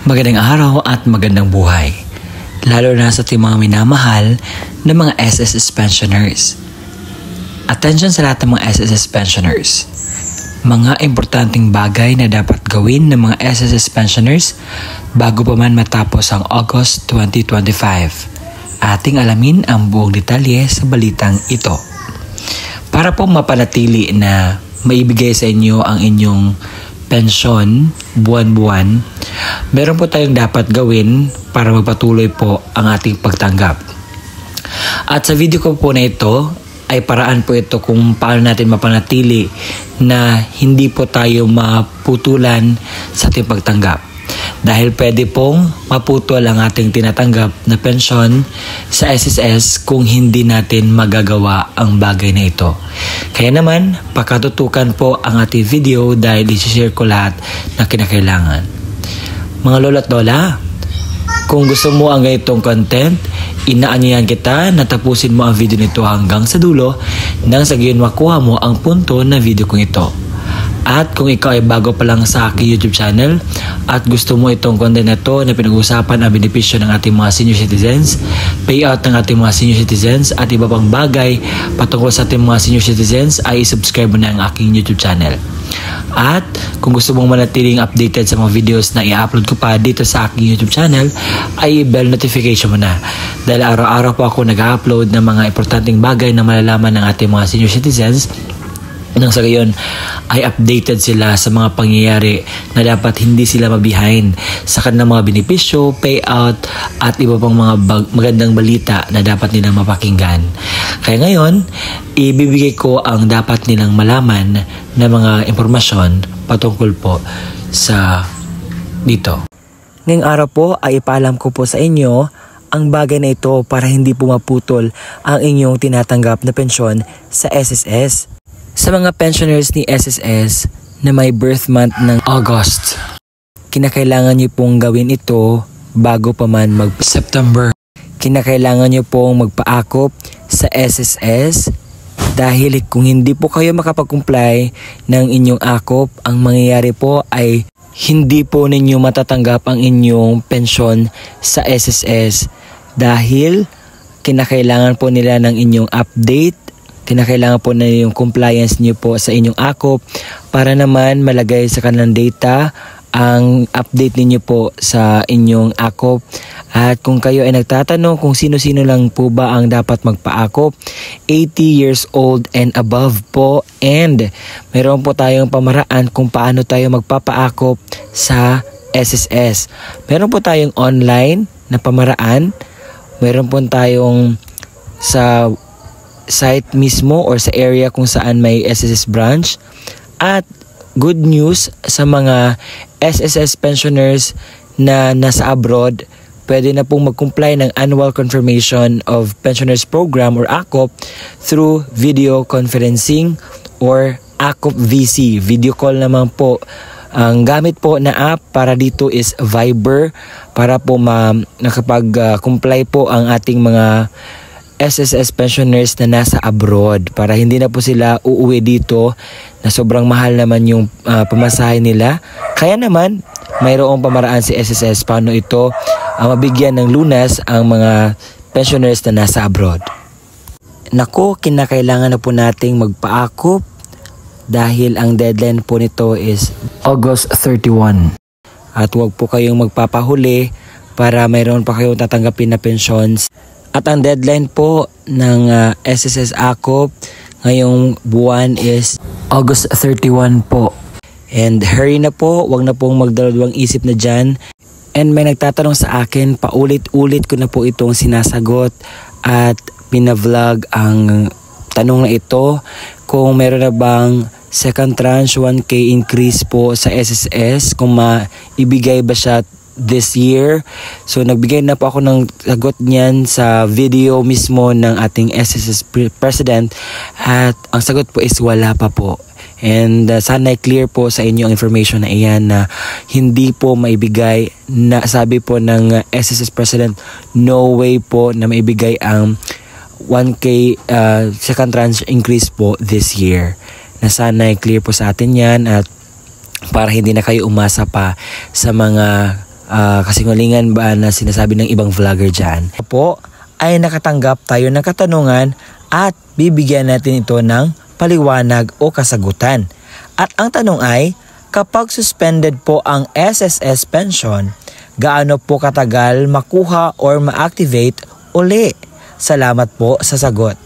Magandang araw at magandang buhay, lalo na sa ating mga minamahal na mga SSS pensioners. Attention sa lahat ng mga SSS pensioners. Mga importanteng bagay na dapat gawin ng mga SSS pensioners bago pa man matapos ang August 2025. Ating alamin ang buong detalye sa balitang ito. Para po mapanatili na maibigay sa inyo ang inyong pensyon buwan-buwan, meron po tayong dapat gawin para magpatuloy po ang ating pagtanggap. At sa video ko po na ito ay paraan po ito kung paano natin mapanatili na hindi po tayo maputulan sa ating pagtanggap. Dahil pwede pong maputol ang ating tinatanggap na pensyon sa SSS kung hindi natin magagawa ang bagay na ito. Kaya naman, pakatutukan po ang ating video dahil i-share ko lahat na kinakailangan. Mga lola at lola, kung gusto mo ang ganitong content, inaanyayan kita na tapusin mo ang video nito hanggang sa dulo nang sa gayon makuha mo ang punto na video kong ito. At kung ikaw ay bago pa lang sa aking YouTube channel at gusto mo itong content na ito na pinag-uusapan ang benepisyo ng ating mga senior citizens, payout ng ating mga senior citizens at iba pang bagay patungkol sa ating mga senior citizens, ay subscribe mo na ang aking YouTube channel. At kung gusto mong manatiling updated sa mga videos na i-upload ko pa dito sa aking YouTube channel, ay bell notification mo na. Dahil araw-araw po ako nag-upload ng mga importanteng bagay na malalaman ng ating mga senior citizens, nang sa gayon ay updated sila sa mga pangyayari na dapat hindi sila ma-behind sa kanilang mga benepisyo, payout at iba pang mga magandang balita na dapat nilang mapakinggan. Kaya ngayon, ibibigay ko ang dapat nilang malaman na mga impormasyon patungkol po sa dito. Ngayong araw po ay ipaalam ko po sa inyo ang bagay na ito para hindi po maputol ang inyong tinatanggap na pensyon sa SSS. Sa mga pensioners ni SSS na may birth month ng August, kinakailangan nyo pong gawin ito bago pa man mag-September. Kinakailangan nyo pong magpaakop sa SSS dahil kung hindi po kayo makapag-comply ng inyong akop, ang mangyayari po ay hindi po ninyo matatanggap ang inyong pensyon sa SSS dahil kinakailangan po nila ng inyong update. Kinakailangan po na yung compliance niyo po sa inyong akop para naman malagay sa kanilang data ang update ninyo po sa inyong akop. At kung kayo ay nagtatanong kung sino-sino lang po ba ang dapat magpaakop, 80 years old and above po, and meron po tayong pamaraan kung paano tayo magpapaakop sa SSS. Meron po tayong online na pamaraan, meron po tayong sa site mismo or sa area kung saan may SSS branch. At good news sa mga SSS pensioners na nasa abroad, pwede na pong mag-comply ng Annual Confirmation of Pensioners Program or ACOP through video conferencing or ACOP VC. Video call naman po. Ang gamit po na app para dito is Viber para po nakapag-comply po ang ating mga SSS pensioners na nasa abroad para hindi na po sila uuwi dito na sobrang mahal naman yung pamasahe nila. Kaya naman mayroong pamaraan si SSS paano ito mabigyan ng lunas ang mga pensioners na nasa abroad. Naku, kinakailangan na po nating magpaakop dahil ang deadline po nito is August 31. At huwag po kayong magpapahuli para mayroon pa kayong tatanggapin na pensions. At ang deadline po ng SSS ACOP ngayong buwan is August 31 po. And hurry na po, wag na pong magdalawang isip na dyan. And may nagtatanong sa akin, paulit-ulit ko na po itong sinasagot at pinavlog ang tanong na ito kung meron na bang second tranche 1K increase po sa SSS, kung maibigay ba siya this year. So nagbigay na po ako ng sagot niyan sa video mismo ng ating SSS President at ang sagot po is wala pa po. And sana clear po sa inyo ang information na iyan na hindi po maibigay, na sabi po ng SSS President, no way po na maibigay ang 1K second tranche increase po this year. Na sana clear po sa atin yan at para hindi na kayo umasa pa sa mga kasinungalingan ba na sinasabi ng ibang vlogger dyan. Po ay nakatanggap tayo ng katanungan at bibigyan natin ito ng paliwanag o kasagutan. At ang tanong ay, kapag suspended po ang SSS pension, gaano po katagal makuha or ma-activate uli? Salamat po sa sagot.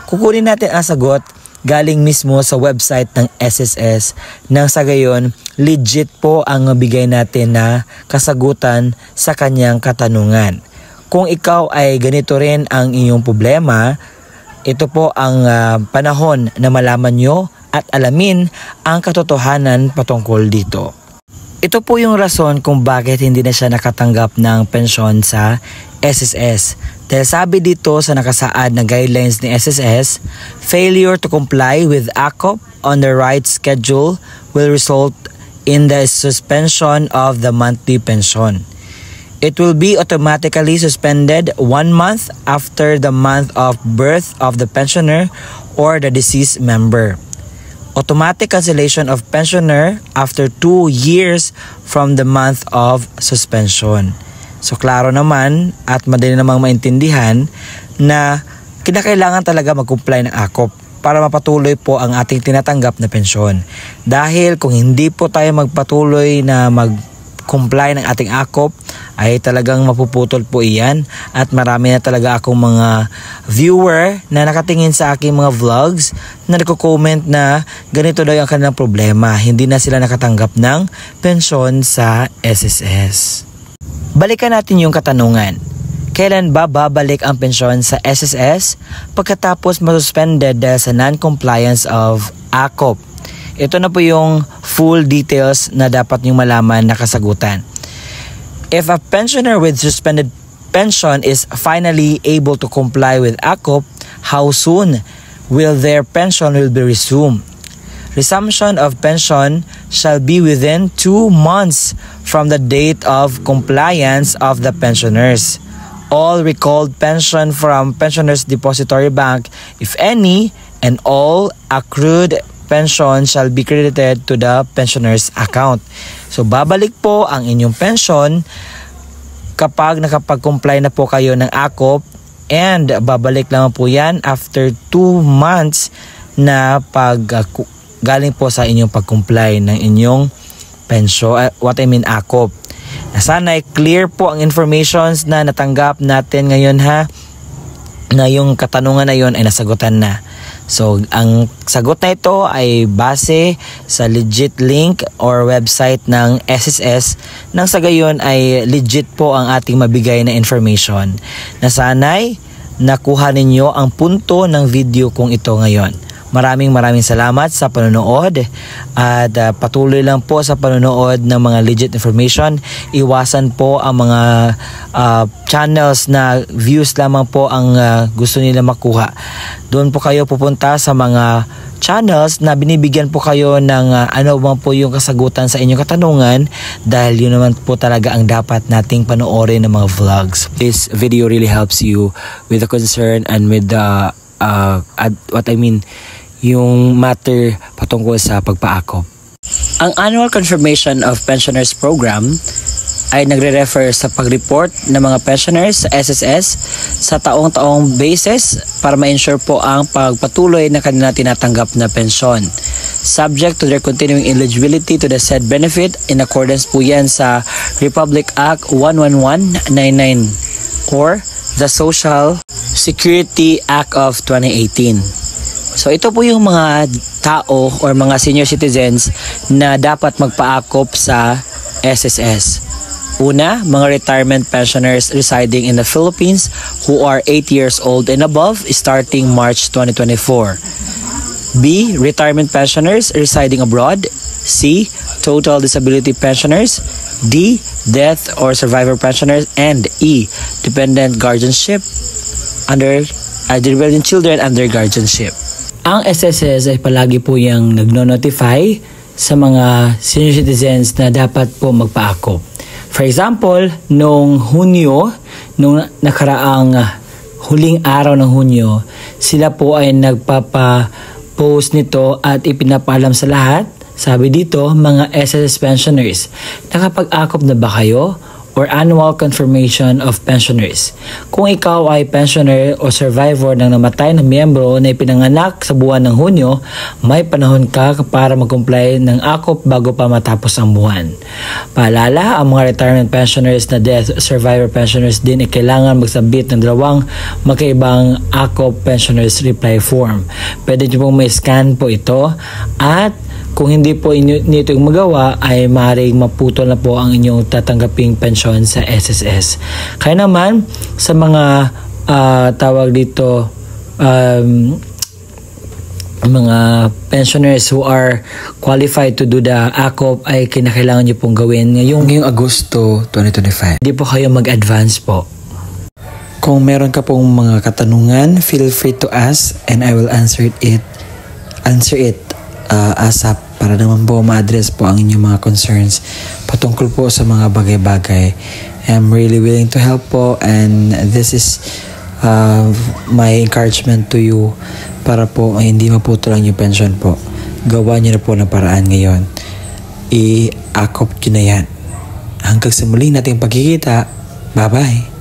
Kukunin natin ang sagot galing mismo sa website ng SSS nang sa gayon legit po ang mabigay natin na kasagutan sa kanyang katanungan. Kung ikaw ay ganito rin ang iyong problema, ito po ang panahon na malaman nyo at alamin ang katotohanan patungkol dito. Ito po yung rason kung bakit hindi na siya nakatanggap ng pensyon sa SSS. Dahil sabi dito sa nakasaad na guidelines ni SSS, failure to comply with AKOP on the right schedule will result in the suspension of the monthly pension. It will be automatically suspended 1 month after the month of birth of the pensioner or the deceased member. Automatic cancellation of pensioner after 2 years from the month of suspension. So klaro naman at madali namang maintindihan na kinakailangan talaga mag-comply ng AKOP para mapatuloy po ang ating tinatanggap na pensyon. Dahil kung hindi po tayo magpatuloy na mag-comply ng ating AKOP, ay talagang mapuputol po iyan at marami na talaga akong mga viewer na nakatingin sa aking mga vlogs na nagko-comment na ganito daw ang kanilang problema, hindi na sila nakatanggap ng pensyon sa SSS. Balikan natin yung katanungan. Kailan ba babalik ang pensyon sa SSS pagkatapos masuspended dahil sa non-compliance of AKOP? Ito na po yung full details na dapat niyong malaman na kasagutan. If a pensioner with suspended pension is finally able to comply with AKOP, how soon will their pension will be resumed? Resumption of pension shall be within 2 months from the date of compliance of the pensioners. All recalled pension from Pensioners Depository Bank, if any, and all accrued pension shall be credited to the pensioner's account. So babalik po ang inyong pension kapag nakapag-comply na po kayo ng AKOP, and babalik lang po yan after 2 months na galing po sa inyong pag-comply ng inyong pensyon, AKOP. Sana ay clear po ang informations na natanggap natin ngayon na yung katanungan na yun ay nasagutan na. So, ang sagot na ito ay base sa legit link or website ng SSS nang sa gayon ay legit po ang ating mabigay na information na sana'y nakuha ninyo ang punto ng video kong ito ngayon. Maraming salamat sa panonood at patuloy lang po sa panonood ng mga legit information. Iwasan po ang mga channels na views lamang po ang gusto nila makuha. Doon po kayo pupunta sa mga channels na binibigyan po kayo ng ano bang po yung kasagutan sa inyong katanungan, dahil yun naman po talaga ang dapat nating panoorin ng mga vlogs. This video really helps you with the concern and with the yung matter patungkol sa pagpa-AKOP. Ang Annual Confirmation of Pensioners Program ay nagre-refer sa pag-report ng mga pensioners sa SSS sa taong-taong basis para ma-ensure po ang pagpatuloy na kanila tinatanggap na pensyon. Subject to their continuing eligibility to the said benefit in accordance po yan sa Republic Act 11199 or the Social Security Act of 2018. So ito po yung mga tao or mga senior citizens na dapat magpa-AKOP sa SSS. Una, mga retirement pensioners residing in the Philippines who are 8 years old and above starting March 2024. B. Retirement pensioners residing abroad. C. Total disability pensioners. D. Death or survivor pensioners. And E. Dependent guardianship under dependent children under guardianship. Ang SSS ay palagi po yung nagno-notify sa mga senior citizens na dapat po magpa-AKOP. For example, noong Hunyo, nung nakaraang huling araw ng Hunyo, sila po ay nagpapa-post nito at ipinapaalam sa lahat. Sabi dito, mga SSS pensioners, nakapag-AKOP na ba kayo? or Annual Confirmation of Pensioners. Kung ikaw ay pensioner o survivor ng namatay na miyembro na ipinanganak sa buwan ng Hunyo, may panahon ka para mag-comply ng AKOP bago pa matapos ang buwan. Paalala, ang mga retirement pensioners na death survivor pensioners din ay kailangan magsabit ng dalawang magkaibang AKOP pensioners reply form. Pwede nyo pong may scan po ito at kung hindi po nito yung magawa ay maaaring maputol na po ang inyong tatanggaping pensyon sa SSS. Kaya naman sa mga tawag dito mga pensioners who are qualified to do the AKOP ay kinakailangan nyo pong gawin ngayong Agosto 2025. Hindi po kayo mag-advance po. Kung meron ka pong mga katanungan, feel free to ask and I will answer it ASAP para naman po ma-address po ang inyong mga concerns patungkol po sa mga bagay-bagay. I'm really willing to help po and this is my encouragement to you para po hindi maputol ang inyong pension po. Gawa niyo na po ng paraan ngayon. I-AKOP nyo na yan. Hanggang sa muling nating pagkikita. Bye-bye.